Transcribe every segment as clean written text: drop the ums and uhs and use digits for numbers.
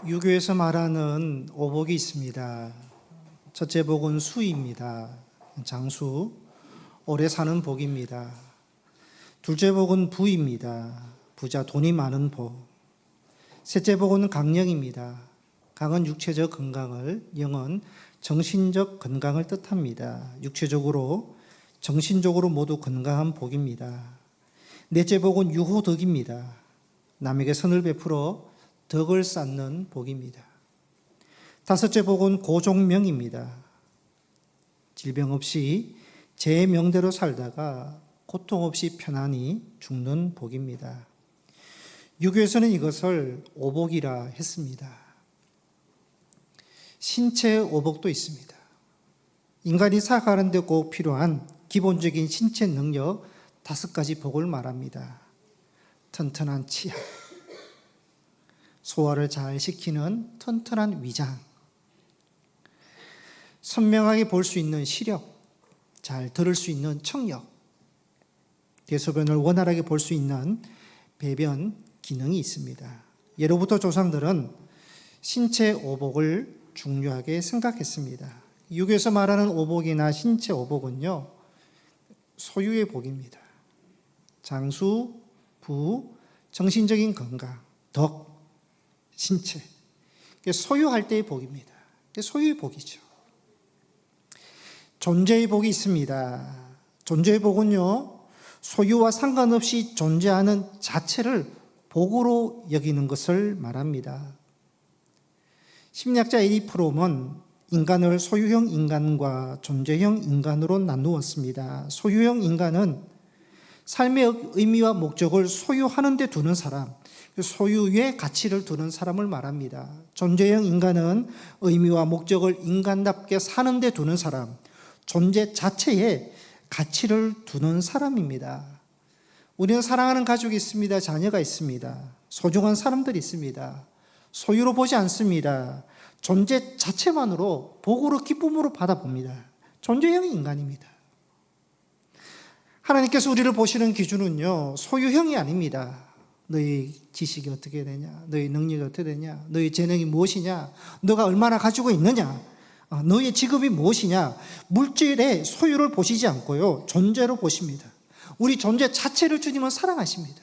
유교에서 말하는 오복이 있습니다. 첫째 복은 수입니다. 장수, 오래 사는 복입니다. 둘째 복은 부입니다. 부자, 돈이 많은 복. 셋째 복은 강령입니다. 강은 육체적 건강을, 영은 정신적 건강을 뜻합니다. 육체적으로, 정신적으로 모두 건강한 복입니다. 넷째 복은 유호덕입니다. 남에게 선을 베풀어 덕을 쌓는 복입니다. 다섯째 복은 고종명입니다. 질병 없이 제 명대로 살다가 고통 없이 편안히 죽는 복입니다. 유교에서는 이것을 오복이라 했습니다. 신체 오복도 있습니다. 인간이 살아가는 데 꼭 필요한 기본적인 신체 능력 5가지 복을 말합니다. 튼튼한 치아, 소화를 잘 시키는 튼튼한 위장, 선명하게 볼 수 있는 시력, 잘 들을 수 있는 청력, 대소변을 원활하게 볼 수 있는 배변 기능이 있습니다. 예로부터 조상들은 신체 오복을 중요하게 생각했습니다. 유교에서 말하는 오복이나 신체 오복은요, 소유의 복입니다. 장수, 부, 정신적인 건강, 덕, 신체. 소유할 때의 복입니다. 소유의 복이죠. 존재의 복이 있습니다. 존재의 복은요, 소유와 상관없이 존재하는 자체를 복으로 여기는 것을 말합니다. 심리학자 에리 프롬은 인간을 소유형 인간과 존재형 인간으로 나누었습니다. 소유형 인간은 삶의 의미와 목적을 소유하는 데 두는 사람, 소유의 가치를 두는 사람을 말합니다. 존재형 인간은 의미와 목적을 인간답게 사는 데 두는 사람, 존재 자체에 가치를 두는 사람입니다. 우리는 사랑하는 가족이 있습니다. 자녀가 있습니다. 소중한 사람들이 있습니다. 소유로 보지 않습니다. 존재 자체만으로 복으로 기쁨으로 받아봅니다. 존재형 인간입니다. 하나님께서 우리를 보시는 기준은요, 소유형이 아닙니다. 너희 지식이 어떻게 되냐, 너희 능력이 어떻게 되냐, 너희 재능이 무엇이냐, 너가 얼마나 가지고 있느냐, 너의 직업이 무엇이냐, 물질의 소유를 보시지 않고요, 존재로 보십니다. 우리 존재 자체를 주님은 사랑하십니다.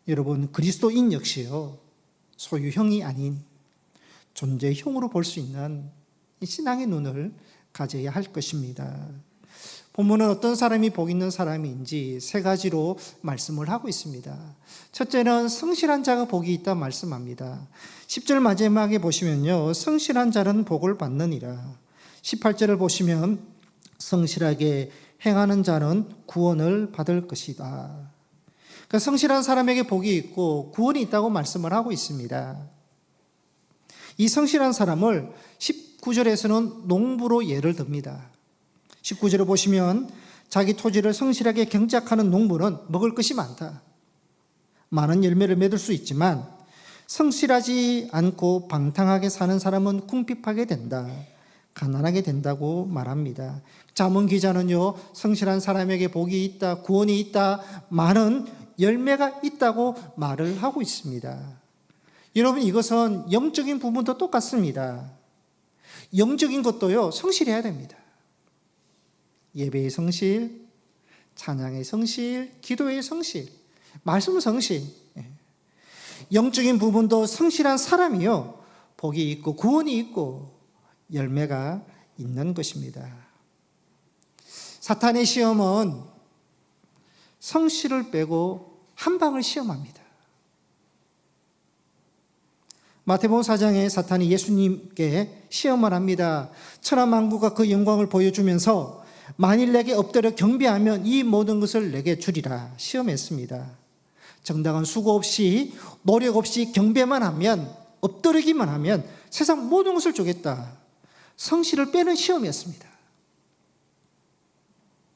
여러분, 그리스도인 역시요, 소유형이 아닌 존재형으로 볼 수 있는 신앙의 눈을 가져야 할 것입니다. 본문은 어떤 사람이 복 있는 사람인지 3가지로 말씀을 하고 있습니다. 첫째는 성실한 자가 복이 있다 말씀합니다. 10절 마지막에 보시면요, 성실한 자는 복을 받느니라. 18절을 보시면 성실하게 행하는 자는 구원을 받을 것이다. 그러니까 성실한 사람에게 복이 있고 구원이 있다고 말씀을 하고 있습니다. 이 성실한 사람을 19절에서는 농부로 예를 듭니다. 19절을 보시면 자기 토지를 성실하게 경작하는 농부는 먹을 것이 많다. 많은 열매를 맺을 수 있지만 성실하지 않고 방탕하게 사는 사람은 궁핍하게 된다. 가난하게 된다고 말합니다. 잠언 기자는요, 성실한 사람에게 복이 있다, 구원이 있다, 많은 열매가 있다고 말을 하고 있습니다. 여러분, 이것은 영적인 부분도 똑같습니다. 영적인 것도요, 성실해야 됩니다. 예배의 성실, 찬양의 성실, 기도의 성실, 말씀 성실. 영적인 부분도 성실한 사람이요, 복이 있고 구원이 있고 열매가 있는 것입니다. 사탄의 시험은 성실을 빼고 한 방을 시험합니다. 마태복음 4장에 사탄이 예수님께 시험을 합니다. 천하만국과 그 영광을 보여주면서 만일 내게 엎드려 경배하면 이 모든 것을 내게 주리라 시험했습니다. 정당한 수고 없이 노력 없이 경배만 하면, 엎드리기만 하면 세상 모든 것을 주겠다. 성실을 빼는 시험이었습니다.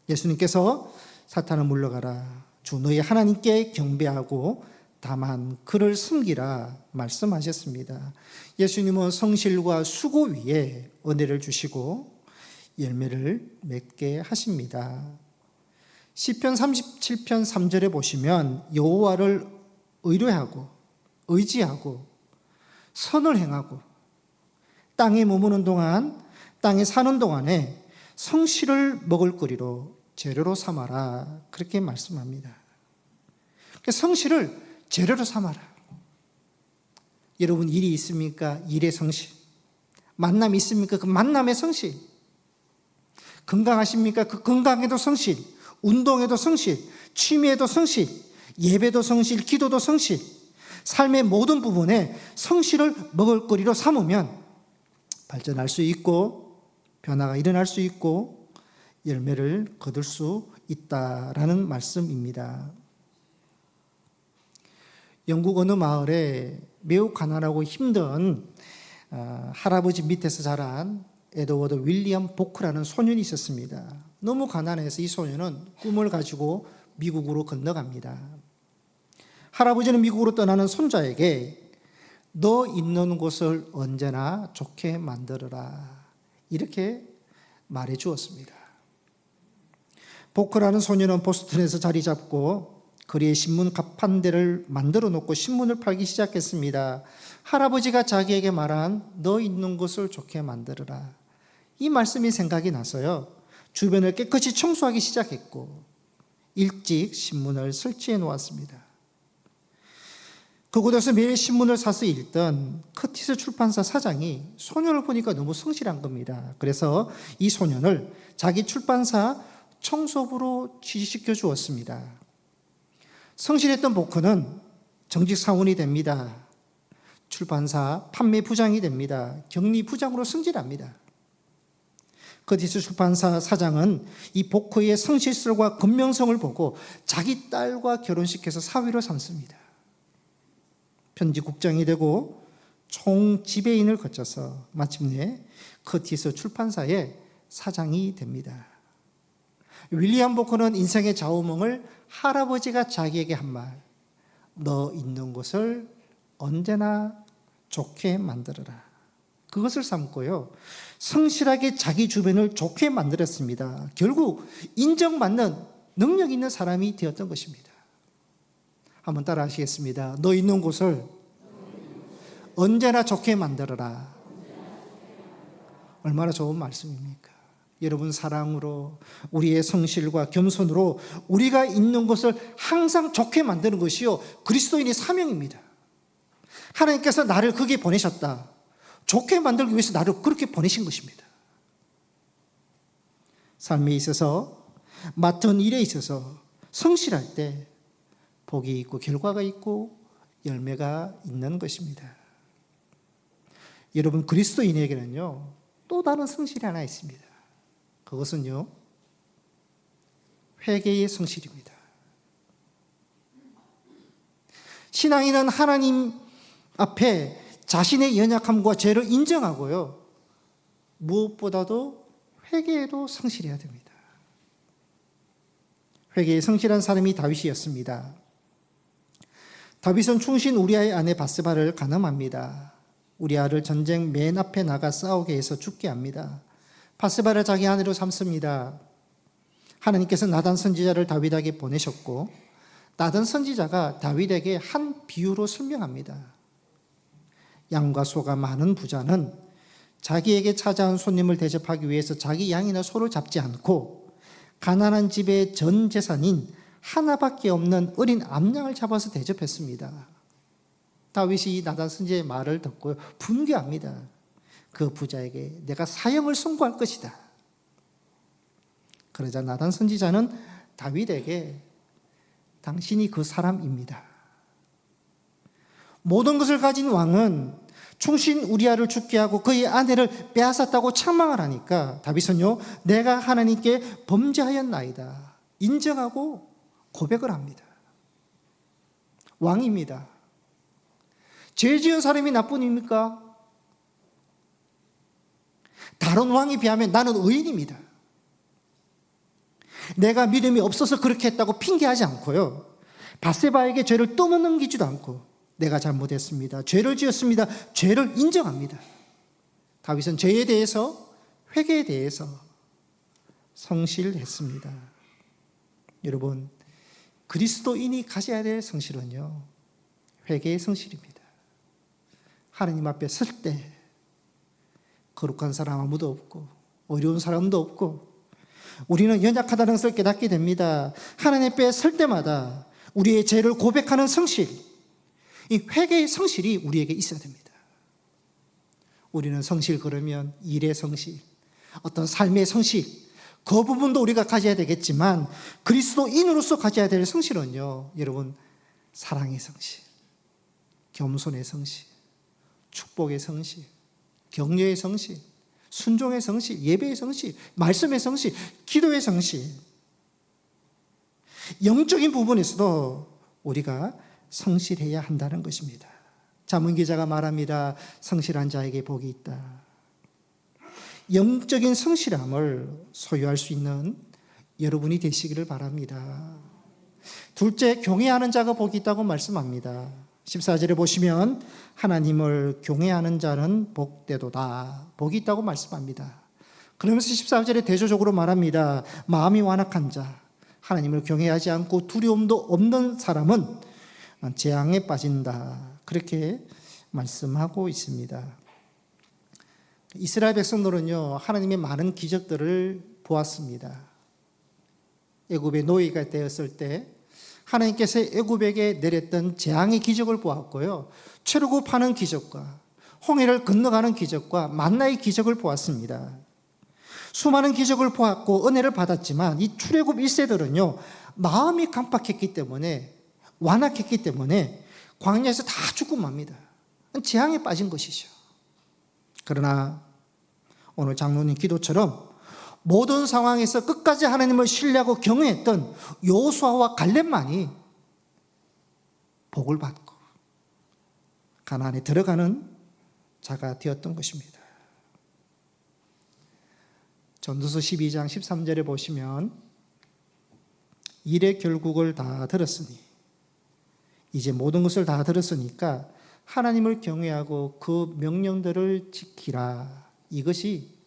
예수님께서 사탄아 물러가라, 주 너희 하나님께 경배하고 다만 그를 섬기라 말씀하셨습니다. 예수님은 성실과 수고 위에 은혜를 주시고 열매를 맺게 하십니다. 시편 37편 3절에 보시면 여호와를 의뢰하고 의지하고 선을 행하고 땅에 머무는 동안, 땅에 사는 동안에 성실을 먹을거리로 재료로 삼아라. 그렇게 말씀합니다. 성실을 재료로 삼아라. 여러분 일이 있습니까? 일의 성실. 만남이 있습니까? 그 만남의 성실. 건강하십니까? 그 건강에도 성실. 운동에도 성실. 취미에도 성실. 예배도 성실. 기도도 성실. 삶의 모든 부분에 성실을 먹을거리로 삼으면 발전할 수 있고 변화가 일어날 수 있고 열매를 거둘 수 있다라는 말씀입니다. 영국 어느 마을에 매우 가난하고 힘든 할아버지 밑에서 자란 에드워드 윌리엄 보크라는 소년이 있었습니다. 너무 가난해서 이 소년은 꿈을 가지고 미국으로 건너갑니다. 할아버지는 미국으로 떠나는 손자에게 너 있는 곳을 언제나 좋게 만들어라 이렇게 말해 주었습니다. 보크라는 소년은 보스턴에서 자리 잡고 거리에 신문 갑판대를 만들어 놓고 신문을 팔기 시작했습니다. 할아버지가 자기에게 말한 너 있는 곳을 좋게 만들어라. 이 말씀이 생각이 나서요. 주변을 깨끗이 청소하기 시작했고 일찍 신문을 설치해 놓았습니다. 그곳에서 매일 신문을 사서 읽던 커티스 출판사 사장이 소년을 보니까 너무 성실한 겁니다. 그래서 이 소년을 자기 출판사 청소부로 취직시켜 주었습니다. 성실했던 보크는 정직 사원이 됩니다. 출판사 판매 부장이 됩니다. 격리 부장으로 승진합니다. 커티스 출판사 사장은 이 보크의 성실성과 근명성을 보고 자기 딸과 결혼시켜서 사위로 삼습니다. 편집국장이 되고 총 지배인을 거쳐서 마침내 커티스 출판사의 사장이 됩니다. 윌리엄 보크는 인생의 좌우명을 할아버지가 자기에게 한 말, 너 있는 곳을 언제나 좋게 만들어라. 그것을 삼고요. 성실하게 자기 주변을 좋게 만들었습니다. 결국 인정받는 능력 있는 사람이 되었던 것입니다. 한번 따라 하시겠습니다. 너 있는 곳을 언제나 좋게 만들어라. 얼마나 좋은 말씀입니까? 여러분 사랑으로 우리의 성실과 겸손으로 우리가 있는 것을 항상 좋게 만드는 것이요 그리스도인의 사명입니다. 하나님께서 나를 거기에 보내셨다. 좋게 만들기 위해서 나를 그렇게 보내신 것입니다. 삶에 있어서 맡은 일에 있어서 성실할 때 복이 있고 결과가 있고 열매가 있는 것입니다. 여러분 그리스도인에게는요 또 다른 성실이 하나 있습니다. 그것은요 회개의 성실입니다. 신앙인은 하나님 앞에 자신의 연약함과 죄를 인정하고요 무엇보다도 회개에도 성실해야 됩니다. 회개에 성실한 사람이 다윗이었습니다. 다윗은 충신 우리아의 아내 바세바를 간음합니다. 우리아를 전쟁 맨 앞에 나가 싸우게 해서 죽게 합니다. 바세바를 자기 아내로 삼습니다. 하나님께서 나단 선지자를 다윗에게 보내셨고 나단 선지자가 다윗에게 한 비유로 설명합니다. 양과 소가 많은 부자는 자기에게 찾아온 손님을 대접하기 위해서 자기 양이나 소를 잡지 않고 가난한 집의 전 재산인 하나밖에 없는 어린 암양을 잡아서 대접했습니다. 다윗이 이 나단 선지자의 말을 듣고 분개합니다. 그 부자에게 내가 사형을 선고할 것이다. 그러자 나단 선지자는 다윗에게 당신이 그 사람입니다. 모든 것을 가진 왕은 충신 우리아를 죽게 하고 그의 아내를 빼앗았다고 책망을 하니까 다윗은요 내가 하나님께 범죄하였나이다 인정하고 고백을 합니다. 왕입니다. 죄 지은 사람이 나뿐입니까? 다른 왕에 비하면 나는 의인입니다. 내가 믿음이 없어서 그렇게 했다고 핑계하지 않고요 바세바에게 죄를 떠넘기지도 않고 내가 잘못했습니다. 죄를 지었습니다. 죄를 인정합니다. 다윗은 죄에 대해서 회개에 대해서 성실했습니다. 여러분 그리스도인이 가져야 될 성실은요 회개의 성실입니다. 하나님 앞에 설 때 거룩한 사람 아무도 없고 어려운 사람도 없고 우리는 연약하다는 것을 깨닫게 됩니다. 하나님 앞에 설 때마다 우리의 죄를 고백하는 성실, 이 회개의 성실이 우리에게 있어야 됩니다. 우리는 성실 그러면 일의 성실, 어떤 삶의 성실, 그 부분도 우리가 가져야 되겠지만 그리스도인으로서 가져야 될 성실은요, 여러분, 사랑의 성실, 겸손의 성실, 축복의 성실, 격려의 성실, 순종의 성실, 예배의 성실, 말씀의 성실, 기도의 성실, 영적인 부분에서도 우리가 성실해야 한다는 것입니다. 잠언 기자가 말합니다. 성실한 자에게 복이 있다. 영적인 성실함을 소유할 수 있는 여러분이 되시기를 바랍니다. 둘째, 경외하는 자가 복이 있다고 말씀합니다. 14절에 보시면 하나님을 경외하는 자는 복되도다. 복이 있다고 말씀합니다. 그러면서 14절에 대조적으로 말합니다. 마음이 완악한 자, 하나님을 경외하지 않고 두려움도 없는 사람은 재앙에 빠진다. 그렇게 말씀하고 있습니다. 이스라엘 백성들은요, 하나님의 많은 기적들을 보았습니다. 애굽의 노예가 되었을 때 하나님께서 애굽에게 내렸던 재앙의 기적을 보았고요, 출애굽하는 기적과 홍해를 건너가는 기적과 만나의 기적을 보았습니다. 수많은 기적을 보았고 은혜를 받았지만 이 출애굽 1세들은요, 마음이 강팍했기 때문에, 완악했기 때문에 광야에서 다 죽고 맙니다. 재앙에 빠진 것이죠. 그러나 오늘 장로님 기도처럼 모든 상황에서 끝까지 하나님을 신뢰하고 경외했던 여호수아와 갈렙만이 복을 받고 가나안에 들어가는 자가 되었던 것입니다. 전도서 12장 13절에 보시면 일의 결국을 다 들었으니, 이제 모든 것을 다 들었으니까 하나님을 경외하고 그 명령들을 지키라. 이것이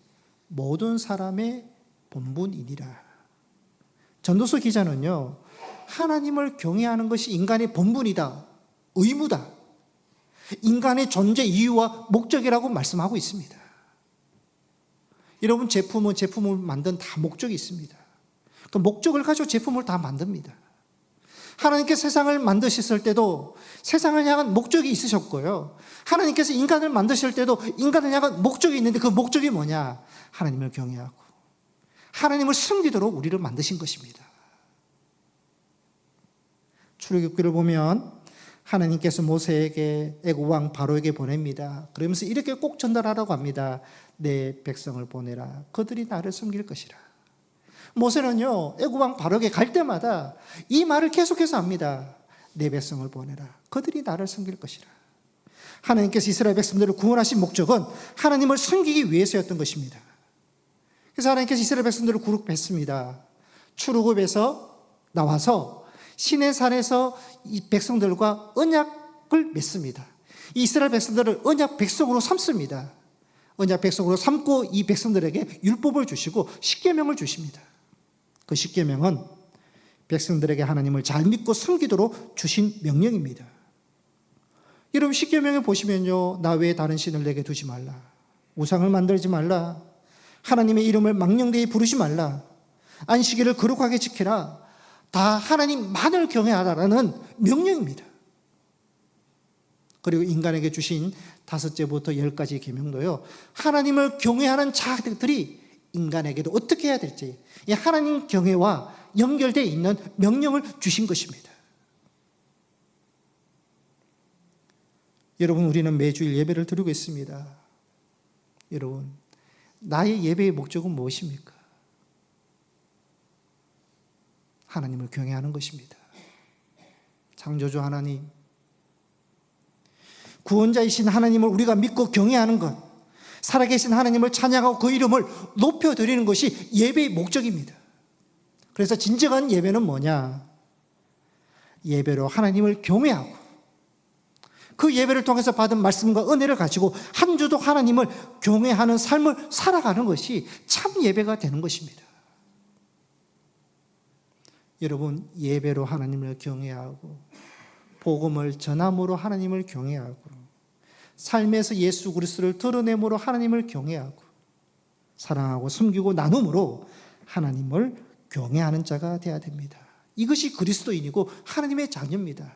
모든 사람의 본분이니라. 전도서 기자는요, 하나님을 경외하는 것이 인간의 본분이다, 의무다, 인간의 존재 이유와 목적이라고 말씀하고 있습니다. 여러분, 제품을 만든 다 목적이 있습니다. 그 목적을 가지고 제품을 다 만듭니다. 하나님께서 세상을 만드셨을 때도 세상을 향한 목적이 있으셨고요, 하나님께서 인간을 만드실 때도 인간을 향한 목적이 있는데 그 목적이 뭐냐? 하나님을 경외하고 하나님을 섬기도록 우리를 만드신 것입니다. 출애굽기를 보면 하나님께서 모세에게 애굽 왕 바로에게 보냅니다. 그러면서 이렇게 꼭 전달하라고 합니다. 내 백성을 보내라. 그들이 나를 섬길 것이라. 모세는요, 애굽 왕 바로에게 갈 때마다 이 말을 계속해서 합니다. 내 백성을 보내라. 그들이 나를 섬길 것이라. 하나님께서 이스라엘 백성들을 구원하신 목적은 하나님을 섬기기 위해서였던 것입니다. 그래서 하나님께서 이스라엘 백성들을 구속했습니다. 출애굽에서 나와서 시내산에서 이 백성들과 언약을 맺습니다. 이스라엘 백성들을 언약 백성으로 삼습니다. 언약 백성으로 삼고 이 백성들에게 율법을 주시고 십계명을 주십니다. 그 십계명은 백성들에게 하나님을 잘 믿고 섬기도록 주신 명령입니다. 여러분, 십계명에 보시면요, 나 외에 다른 신을 내게 두지 말라, 우상을 만들지 말라, 하나님의 이름을 망령되이 부르지 말라, 안식일을 거룩하게 지키라, 다 하나님만을 경외하라라는 명령입니다. 그리고 인간에게 주신 5제부터 10가지 계명도요, 하나님을 경외하는 자들이 인간에게도 어떻게 해야 될지, 이 하나님 경외와 연결되어 있는 명령을 주신 것입니다. 여러분, 우리는 매주일 예배를 드리고 있습니다. 여러분, 나의 예배의 목적은 무엇입니까? 하나님을 경외하는 것입니다. 창조주 하나님, 구원자이신 하나님을 우리가 믿고 경외하는 것, 살아계신 하나님을 찬양하고 그 이름을 높여드리는 것이 예배의 목적입니다. 그래서 진정한 예배는 뭐냐? 예배로 하나님을 경외하고 그 예배를 통해서 받은 말씀과 은혜를 가지고 한 주도 하나님을 경외하는 삶을 살아가는 것이 참 예배가 되는 것입니다. 여러분, 예배로 하나님을 경외하고 복음을 전함으로 하나님을 경외하고 삶에서 예수 그리스도를 드러내므로 하나님을 경외하고 사랑하고 섬기고 나눔으로 하나님을 경외하는 자가 되어야 됩니다. 이것이 그리스도인이고 하나님의 자녀입니다.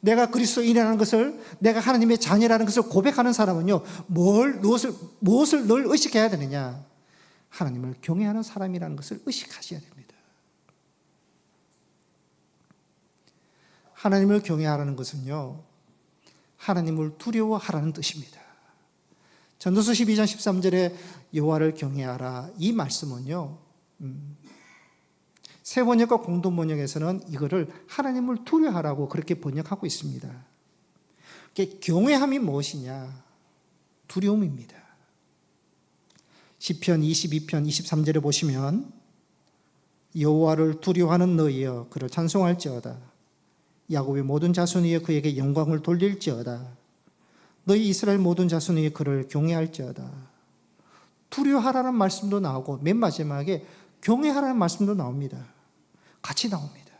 내가 그리스도인이라는 것을, 내가 하나님의 자녀라는 것을 고백하는 사람은요, 무엇을 늘 의식해야 되느냐? 하나님을 경외하는 사람이라는 것을 의식하셔야 됩니다. 하나님을 경외하라는 것은요, 하나님을 두려워하라는 뜻입니다. 전도서 12장 13절에 여호와를 경외하라, 이 말씀은요, 세번역과 공동번역에서는 이거를 하나님을 두려워하라고 그렇게 번역하고 있습니다. 경외함이 무엇이냐? 두려움입니다. 시편 22편 23절에 보시면 여호와를 두려워하는 너희여 그를 찬송할지어다. 야곱의 모든 자손 위에 그에게 영광을 돌릴지어다. 너희 이스라엘 모든 자손 위에 그를 경외할지어다. 두려워하라는 말씀도 나오고 맨 마지막에 경외하라는 말씀도 나옵니다. 같이 나옵니다.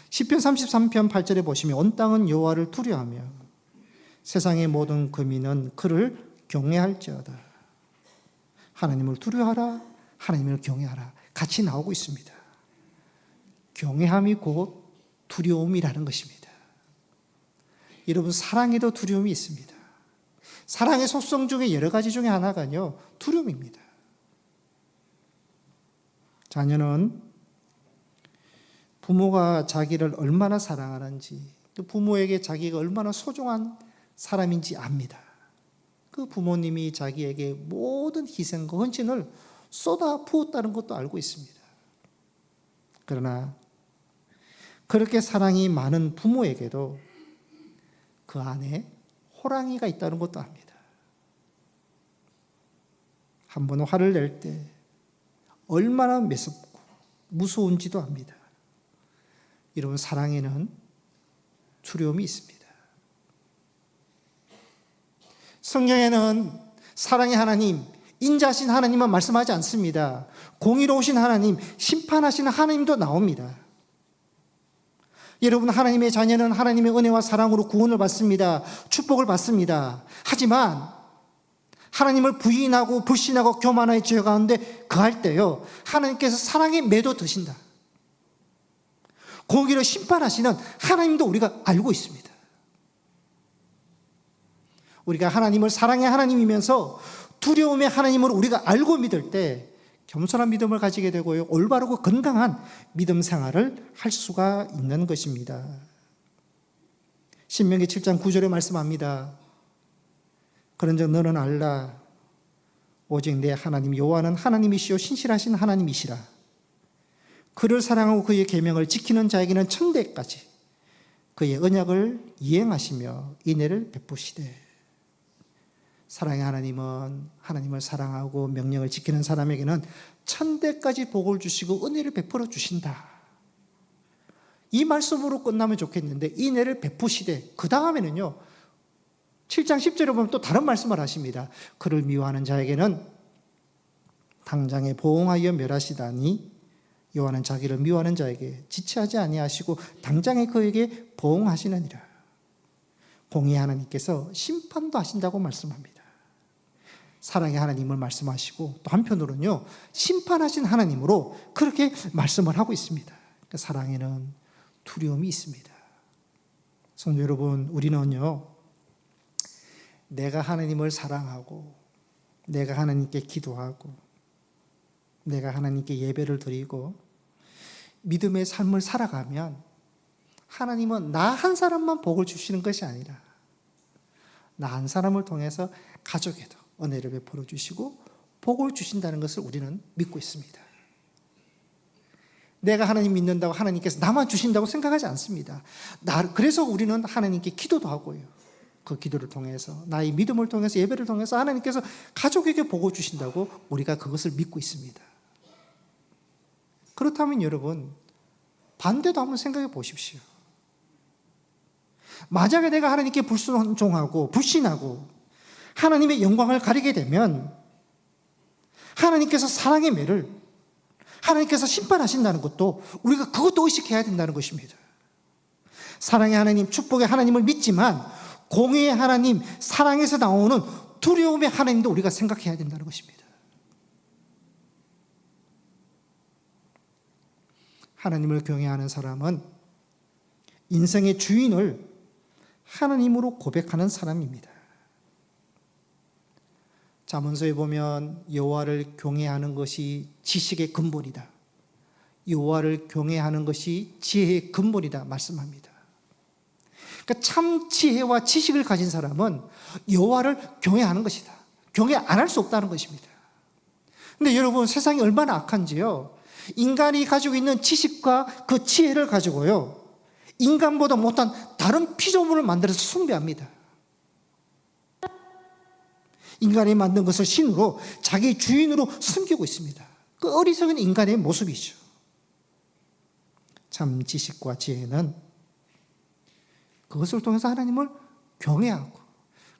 시편 33편 8절에 보시면 온 땅은 여호와를 두려워하며 세상의 모든 거민은 그를 경외할지어다. 하나님을 두려워하라, 하나님을 경외하라, 같이 나오고 있습니다. 경외함이 곧 두려움이라는 것입니다. 여러분, 사랑에도 두려움이 있습니다. 사랑의 속성 중에 여러 가지 중에 하나가요, 두려움입니다. 자녀는 부모가 자기를 얼마나 사랑하는지, 또 부모에게 자기가 얼마나 소중한 사람인지 압니다. 그 부모님이 자기에게 모든 희생과 헌신을 쏟아 부었다는 것도 알고 있습니다. 그러나 그렇게 사랑이 많은 부모에게도 그 안에 호랑이가 있다는 것도 압니다. 한 번 화를 낼 때 얼마나 매섭고 무서운지도 압니다. 여러분, 사랑에는 두려움이 있습니다. 성경에는 사랑의 하나님, 인자하신 하나님만 말씀하지 않습니다. 공의로우신 하나님, 심판하시는 하나님도 나옵니다. 여러분, 하나님의 자녀는 하나님의 은혜와 사랑으로 구원을 받습니다. 축복을 받습니다. 하지만 하나님을 부인하고 불신하고 교만의 죄 가운데 거할 때요, 하나님께서 사랑에 매도드신다. 거기를 심판하시는 하나님도 우리가 알고 있습니다. 우리가 하나님을 사랑의 하나님이면서 두려움의 하나님을 우리가 알고 믿을 때 겸손한 믿음을 가지게 되고요, 올바르고 건강한 믿음 생활을 할 수가 있는 것입니다. 신명기 7장 9절에 말씀합니다. 그런즉 너는 알라, 오직 내 하나님 여호와는 하나님이시요 신실하신 하나님이시라. 그를 사랑하고 그의 계명을 지키는 자에게는 천대까지 그의 언약을 이행하시며 인애를 베푸시되. 사랑의 하나님은 하나님을 사랑하고 명령을 지키는 사람에게는 천대까지 복을 주시고 은혜를 베풀어 주신다. 이 말씀으로 끝나면 좋겠는데, 인애를 베푸시되 그 다음에는요, 7장 10절에 보면 또 다른 말씀을 하십니다. 그를 미워하는 자에게는 당장에 보응하여 멸하시다니 여호와는 자기를 미워하는 자에게 지체하지 아니하시고 당장에 그에게 보응하시느니라. 공의의 하나님께서 심판도 하신다고 말씀합니다. 사랑의 하나님을 말씀하시고 또 한편으로는요, 심판하신 하나님으로 그렇게 말씀을 하고 있습니다. 그러니까 사랑에는 두려움이 있습니다. 성도 여러분, 우리는요, 내가 하나님을 사랑하고 내가 하나님께 기도하고 내가 하나님께 예배를 드리고 믿음의 삶을 살아가면 하나님은 나 한 사람만 복을 주시는 것이 아니라 나 한 사람을 통해서 가족에도 은혜를 베풀어 주시고 복을 주신다는 것을 우리는 믿고 있습니다. 내가 하나님 믿는다고 하나님께서 나만 주신다고 생각하지 않습니다. 그래서 우리는 하나님께 기도도 하고요, 그 기도를 통해서 나의 믿음을 통해서 예배를 통해서 하나님께서 가족에게 복을 주신다고 우리가 그것을 믿고 있습니다. 그렇다면 여러분, 반대도 한번 생각해 보십시오. 만약에 내가 하나님께 불순종하고 불신하고 하나님의 영광을 가리게 되면 하나님께서 사랑의 매를, 하나님께서 심판하신다는 것도 우리가 그것도 의식해야 된다는 것입니다. 사랑의 하나님, 축복의 하나님을 믿지만 공의의 하나님, 사랑에서 나오는 두려움의 하나님도 우리가 생각해야 된다는 것입니다. 하나님을 경외하는 사람은 인생의 주인을 하나님으로 고백하는 사람입니다. 잠언서에 보면 여호와를 경외하는 것이 지식의 근본이다. 여호와를 경외하는 것이 지혜의 근본이다 말씀합니다. 그러니까 참 지혜와 지식을 가진 사람은 여호와를 경외하는 것이다. 경외 안 할 수 없다는 것입니다. 근데 여러분, 세상이 얼마나 악한지요. 인간이 가지고 있는 지식과 그 지혜를 가지고요, 인간보다 못한 다른 피조물을 만들어서 숭배합니다. 인간이 만든 것을 신으로 자기 주인으로 숨기고 있습니다. 그 어리석은 인간의 모습이죠. 참 지식과 지혜는 그것을 통해서 하나님을 경외하고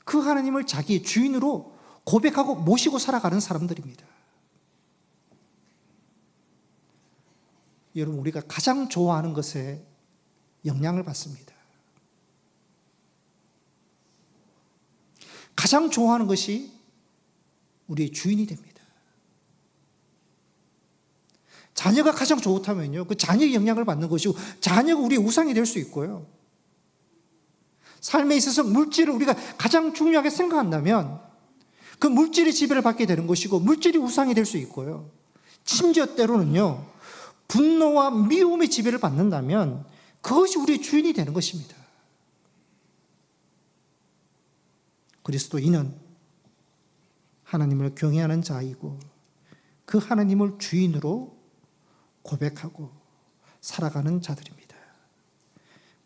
그 하나님을 자기의 주인으로 고백하고 모시고 살아가는 사람들입니다. 여러분, 우리가 가장 좋아하는 것에 영향을 받습니다. 가장 좋아하는 것이 우리의 주인이 됩니다. 자녀가 가장 좋다면요, 그 자녀의 영향을 받는 것이고 자녀가 우리의 우상이 될 수 있고요. 삶에 있어서 물질을 우리가 가장 중요하게 생각한다면 그 물질의 지배를 받게 되는 것이고 물질이 우상이 될 수 있고요. 심지어 때로는요, 분노와 미움의 지배를 받는다면 그것이 우리의 주인이 되는 것입니다. 그리스도인은 하나님을 경외하는 자이고 그 하나님을 주인으로 고백하고 살아가는 자들입니다.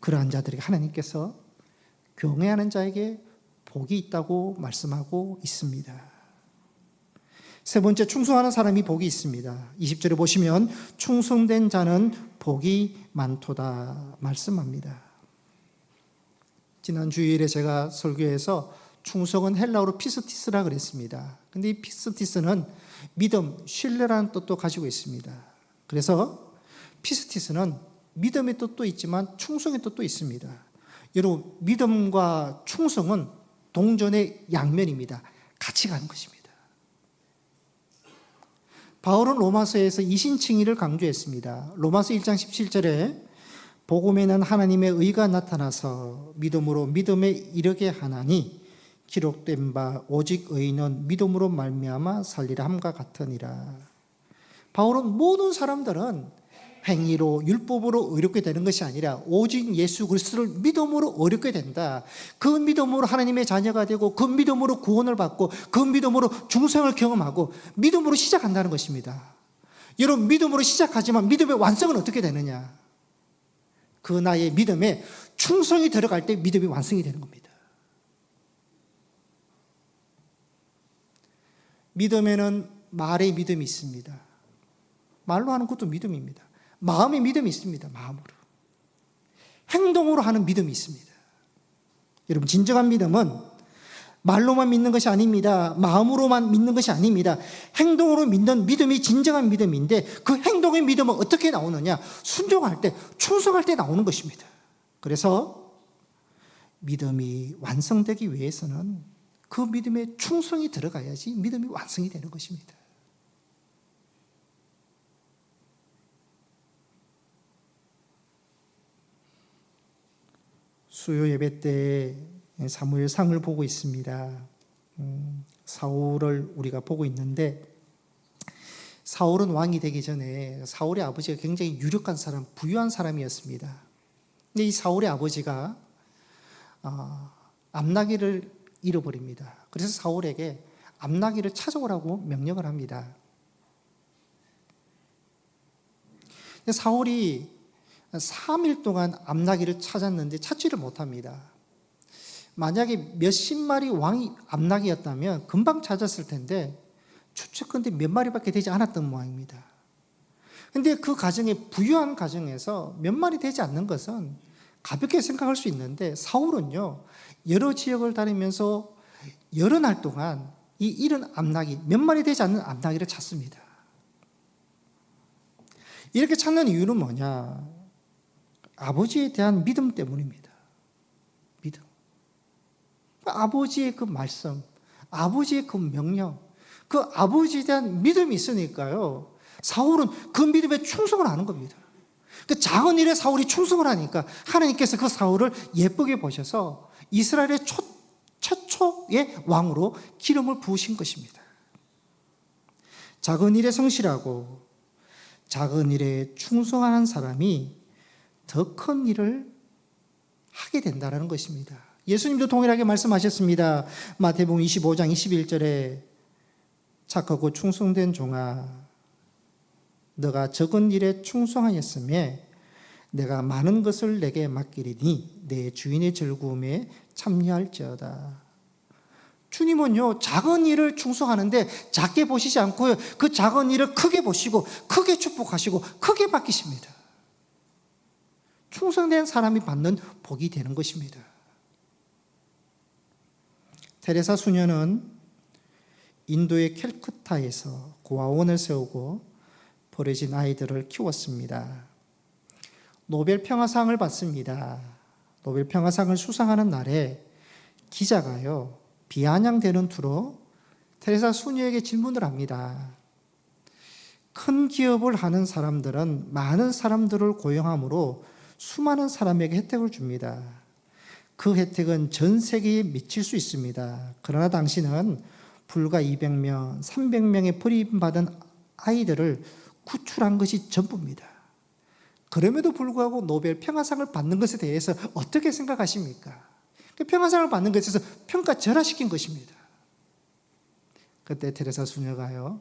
그러한 자들에게 하나님께서 경외하는 자에게 복이 있다고 말씀하고 있습니다. 세 번째, 충성하는 사람이 복이 있습니다. 20절에 보시면 충성된 자는 복이 많도다 말씀합니다. 지난 주일에 제가 설교에서 충성은 헬라어로 피스티스라 그랬습니다. 근데 이 피스티스는 믿음, 신뢰라는 뜻도 가지고 있습니다. 그래서 피스티스는 믿음의 뜻도 있지만 충성의 뜻도 있습니다. 여러분, 믿음과 충성은 동전의 양면입니다. 같이 가는 것입니다. 바울은 로마서에서 이신칭의를 강조했습니다. 로마서 1장 17절에 복음에는 하나님의 의가 나타나서 믿음으로 믿음에 이르게 하나니 기록된 바 오직 의인은 믿음으로 말미암아 살리라 함과 같으니라. 바울은 모든 사람들은 행위로 율법으로 의롭게 되는 것이 아니라 오직 예수 그리스도를 믿음으로 의롭게 된다. 그 믿음으로 하나님의 자녀가 되고 그 믿음으로 구원을 받고 그 믿음으로 중생을 경험하고 믿음으로 시작한다는 것입니다. 여러분, 믿음으로 시작하지만 믿음의 완성은 어떻게 되느냐? 그 나의 믿음에 충성이 들어갈 때 믿음이 완성이 되는 겁니다. 믿음에는 말의 믿음이 있습니다. 말로 하는 것도 믿음입니다. 마음의 믿음이 있습니다. 마음으로. 행동으로 하는 믿음이 있습니다. 여러분, 진정한 믿음은 말로만 믿는 것이 아닙니다. 마음으로만 믿는 것이 아닙니다. 행동으로 믿는 믿음이 진정한 믿음인데 그 행동의 믿음은 어떻게 나오느냐? 순종할 때, 충성할 때 나오는 것입니다. 그래서 믿음이 완성되기 위해서는 그 믿음에 충성이 들어가야지 믿음이 완성이 되는 것입니다. 수요 예배 때 사무엘상을 보고 있습니다. 사울을 우리가 보고 있는데 사울은 왕이 되기 전에 사울의 아버지가 굉장히 유력한 사람, 부유한 사람이었습니다. 근데 이 사울의 아버지가 암나귀를 잃어버립니다. 그래서 사울에게 암나귀를 찾아오라고 명령을 합니다. 근데 사울이 3일 동안 암나귀를 찾았는데 찾지를 못합니다. 만약에 몇십 마리 왕이 암나귀였다면 금방 찾았을 텐데 추측컨대 몇 마리밖에 되지 않았던 모양입니다. 그런데 그 가정에, 부유한 가정에서 몇 마리 되지 않는 것은 가볍게 생각할 수 있는데 사울은요, 여러 지역을 다니면서 여러 날 동안 이 잃은 암나귀, 몇 마리 되지 않는 암나귀를 찾습니다. 이렇게 찾는 이유는 뭐냐? 아버지에 대한 믿음 때문입니다. 믿음. 아버지의 그 말씀, 아버지의 그 명령, 그 아버지에 대한 믿음이 있으니까요. 사울은 그 믿음에 충성을 하는 겁니다. 그 작은 일에 사울이 충성을 하니까 하나님께서 그 사울을 예쁘게 보셔서 이스라엘의 최초의 왕으로 기름을 부으신 것입니다. 작은 일에 성실하고 작은 일에 충성하는 사람이 더 큰 일을 하게 된다는 것입니다. 예수님도 동일하게 말씀하셨습니다. 마태복음 25장 21절에 착하고 충성된 종아, 너가 적은 일에 충성하였으며 내가 많은 것을 내게 맡기리니 내 주인의 즐거움에 참여할지어다. 주님은요, 작은 일을 충성하는데 작게 보시지 않고요, 그 작은 일을 크게 보시고 크게 축복하시고 크게 맡기십니다. 충성된 사람이 받는 복이 되는 것입니다. 테레사 수녀는 인도의 캘쿠타에서 고아원을 세우고 버려진 아이들을 키웠습니다. 노벨 평화상을 받습니다. 노벨 평화상을 수상하는 날에 기자가요, 비아냥대는 투로 테레사 수녀에게 질문을 합니다. 큰 기업을 하는 사람들은 많은 사람들을 고용함으로 수많은 사람에게 혜택을 줍니다. 그 혜택은 전 세계에 미칠 수 있습니다. 그러나 당신은 불과 200명, 300명의 버림받은 아이들을 구출한 것이 전부입니다. 그럼에도 불구하고 노벨 평화상을 받는 것에 대해서 어떻게 생각하십니까? 평화상을 받는 것에 대해서 평가절하시킨 것입니다. 그때 테레사 수녀가요,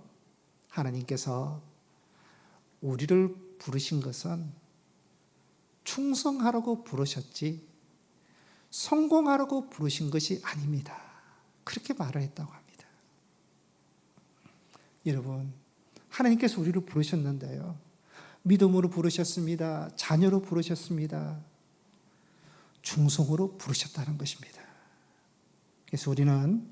하나님께서 우리를 부르신 것은 충성하라고 부르셨지 성공하라고 부르신 것이 아닙니다. 그렇게 말을 했다고 합니다. 여러분, 하나님께서 우리를 부르셨는데요, 믿음으로 부르셨습니다. 자녀로 부르셨습니다. 충성으로 부르셨다는 것입니다. 그래서 우리는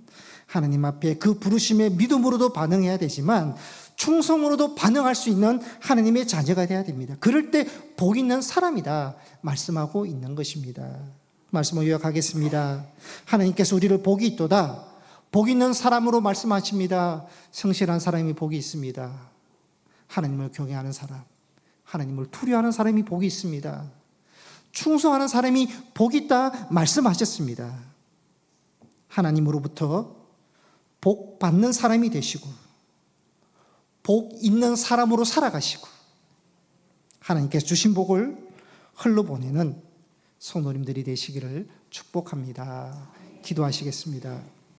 하나님 앞에 그 부르심에 믿음으로도 반응해야 되지만 충성으로도 반응할 수 있는 하나님의 자녀가 되어야 됩니다. 그럴 때 복 있는 사람이다 말씀하고 있는 것입니다. 말씀을 요약하겠습니다. 하나님께서 우리를 복이 있도다, 복 있는 사람으로 말씀하십니다. 성실한 사람이 복이 있습니다. 하나님을 경외하는 사람, 하나님을 두려워하는 사람이 복이 있습니다. 충성하는 사람이 복이 있다 말씀하셨습니다. 하나님으로부터 복 받는 사람이 되시고 복 있는 사람으로 살아가시고 하나님께서 주신 복을 흘러보내는 성도님들이 되시기를 축복합니다. 기도하시겠습니다.